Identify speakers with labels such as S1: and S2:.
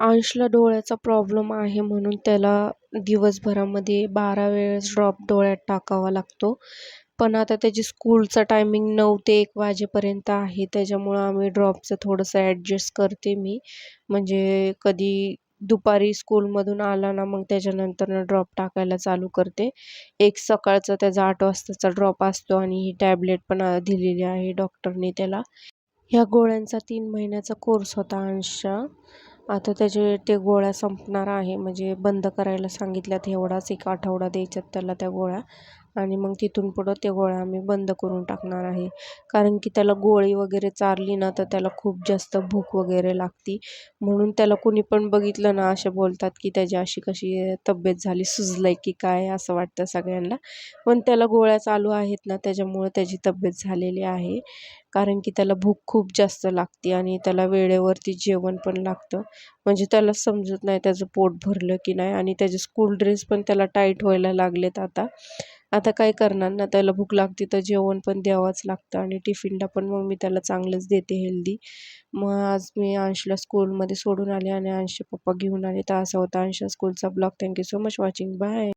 S1: अंशला डोळ्याचा problem आहे म्हणून त्याला दिवसभरामध्ये 12 वेळेस ड्रॉप डोळ्यात टाकावा लागतो. पण आता त्याची स्कूलचा टायमिंग 9 ते 1 वाजेपर्यंत आहे. त्याच्यामुळं आम्ही ड्रॉपचं थोडंसं ॲडजस्ट करते मी. म्हणजे कधी दुपारी स्कूलमधून आला ना, मग त्याच्यानंतरनं ड्रॉप टाकायला चालू करते. एक सकाळचा त्याचा 8 वाजताचा ड्रॉप असतो आणि ही टॅबलेट पण दिलेली आहे डॉक्टरने त्याला. ह्या गोळ्यांचा 3 महिन्याचा कोर्स होता अंशच्या. आता त्याचे ते गोळ्या संपणार आहे म्हणजे बंद करायला सांगितल्यात. एवढाच 1 आठवडा द्यायच्यात त्याला त्या गोळ्या आणि मग तिथून पुढं त्या गोळ्या आम्ही बंद करून टाकणार आहे. कारण की त्याला गोळी वगैरे चारली ना, तर त्याला खूप जास्त भूक वगैरे लागती. म्हणून त्याला कुणी पण बघितलं ना, असे बोलतात की त्याची अशी कशी तब्येत झाली, सुजलंय की काय असं वाटतं सगळ्यांना. पण त्याला गोळ्या चालू आहेत ना, त्याच्यामुळं त्याची तब्येत झालेली आहे. कारण की त्याला भूक खूप जास्त लागते आणि त्याला वेळेवरती जेवण पण लागतं. म्हणजे त्याला समजत नाही त्याचं पोट भरलं की नाही आणि त्याचे स्कूल ड्रेस पण त्याला टाईट व्हायला लागलेत आता. आता काय करणार ना, त्याला भूक लागते तर जेवण पण द्यावंच लागतं आणि टिफिनला पण मग मी त्याला चांगलंच देते हेल्दी. मग आज मी अंशला स्कूलमध्ये सोडून आले आणि अंशचे पप्पा घेऊन आले. तर असा होता अंशच्या स्कूलचा blog. Thank so much watching. Bye.